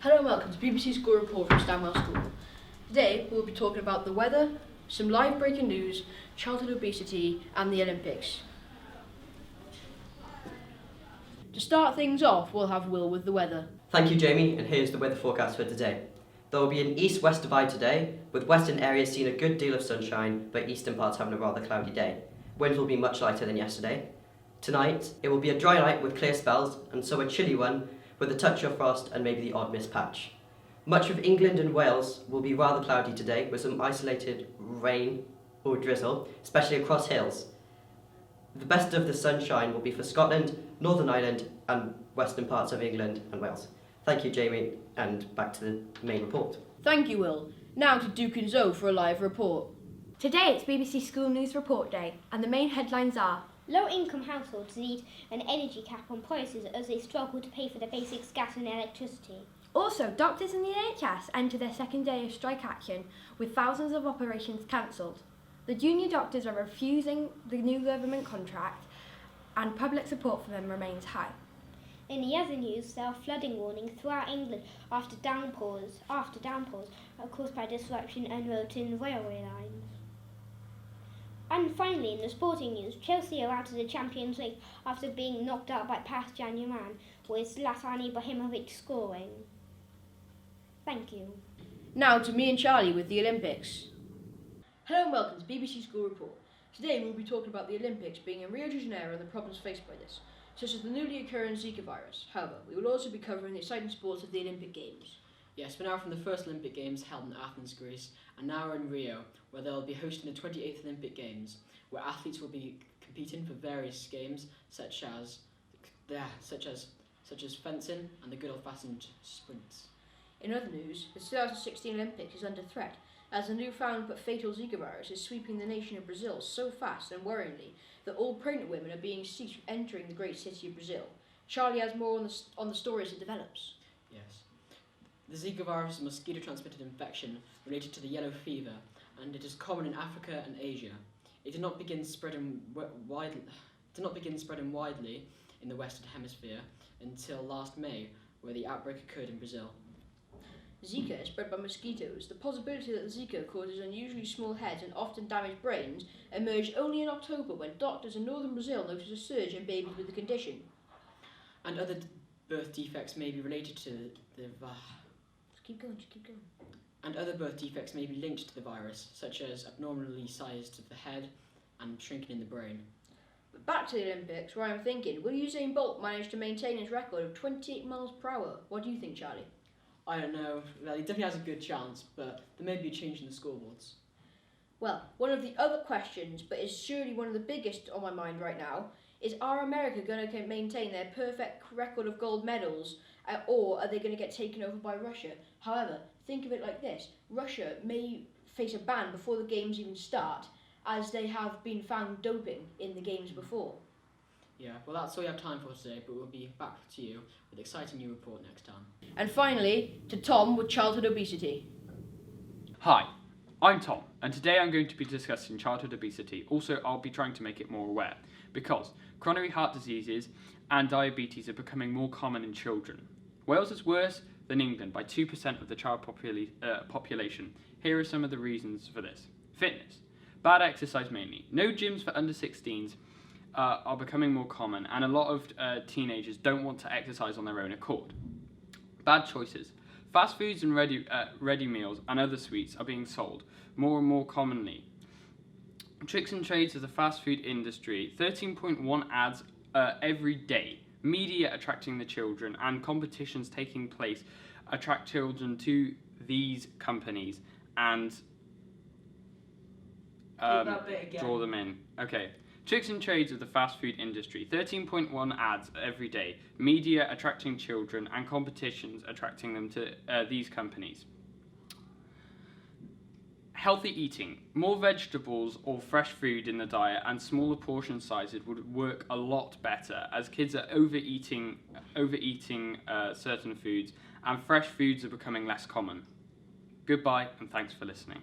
Hello and welcome to BBC School Report from Stanwell School. Today we'll be talking about the weather, some live breaking news, childhood obesity and the Olympics. To start things off, we'll have Will with the weather. Thank you, Jamie, and here's the weather forecast for today. There will be an east-west divide today, with western areas seeing a good deal of sunshine, but eastern parts having a rather cloudy day. Winds will be much lighter than yesterday. Tonight, it will be a dry night with clear spells, and so a chilly one, with a touch of frost and maybe the odd mist patch. Much of England and Wales will be rather cloudy today, with some isolated rain or drizzle, especially across hills. The best of the sunshine will be for Scotland, Northern Ireland and western parts of England and Wales. Thank you, Jamie, and back to the main report. Thank you, Will. Now to Duke and Zoe for a live report. Today it's BBC School News Report Day, and the main headlines are: low-income households need an energy cap on prices as they struggle to pay for the basics, gas and electricity. Also, doctors in the NHS enter their second day of strike action, with thousands of operations cancelled. The junior doctors are refusing the new government contract, and public support for them remains high. In the other news, there are flooding warnings throughout England after downpours are caused by disruption en route in railway lines. And finally, in the sporting news, Chelsea are out of the Champions League after being knocked out by Paris Saint-Germain, with Zlatan Ibrahimovic scoring. Thank you. Now to me and Charlie with the Olympics. Hello and welcome to BBC School Report. Today we'll be talking about the Olympics being in Rio de Janeiro and the problems faced by this, such as the newly occurring Zika virus. However, we will also be covering the exciting sports of the Olympic Games. Yes, we're now from the first Olympic Games held in Athens, Greece, and now we're in Rio, where they'll be hosting the 28th Olympic Games, where athletes will be competing for various games such as fencing and the good old-fashioned sprints. In other news, the 2016 Olympics is under threat, as the newfound but fatal Zika virus is sweeping the nation of Brazil so fast and worryingly that all pregnant women are being ceased from entering the great city of Brazil. Charlie has more on the story as it develops. Yes. The Zika virus is a mosquito-transmitted infection related to the yellow fever, and it is common in Africa and Asia. It did not begin spreading widely in the Western Hemisphere until last May, where the outbreak occurred in Brazil. Zika is spread by mosquitoes. The possibility that Zika causes unusually small heads and often damaged brains emerged only in October, when doctors in northern Brazil noticed a surge in babies with the condition. And other birth defects may be related to the Keep going. And other birth defects may be linked to the virus, such as abnormally sized of the head and shrinking in the brain. But back to the Olympics, where I'm thinking, will Usain Bolt manage to maintain his record of 28 miles per hour? What do you think, Charlie? I don't know. Well, he definitely has a good chance, but there may be a change in the scoreboards. Well, one of the other questions, but is surely one of the biggest on my mind right now, is are America going to maintain their perfect record of gold medals, or are they going to get taken over by Russia? However, think of it like this. Russia may face a ban before the games even start, as they have been found doping in the games before. Yeah, well, that's all we have time for today, but we'll be back to you with an exciting new report next time. And finally, to Tom with childhood obesity. Hi, I'm Tom, and today I'm going to be discussing childhood obesity. Also, I'll be trying to make it more aware, because coronary heart diseases and diabetes are becoming more common in children. Wales is worse than England by 2% of the child population. Here are some of the reasons for this. Fitness. Bad exercise mainly. No gyms for under 16s are becoming more common, and a lot of teenagers don't want to exercise on their own accord. Bad choices. Fast foods and ready meals and other sweets are being sold more and more commonly. Tricks and trades of the fast food industry. 13.1 ads every day. Media attracting the children, and competitions taking place attract children to these companies and draw them in. Okay. Tricks and trades of the fast food industry. 13.1 ads every day. Media attracting children and competitions attracting them to these companies. Healthy eating. More vegetables or fresh food in the diet and smaller portion sizes would work a lot better, as kids are overeating certain foods and fresh foods are becoming less common. Goodbye and thanks for listening.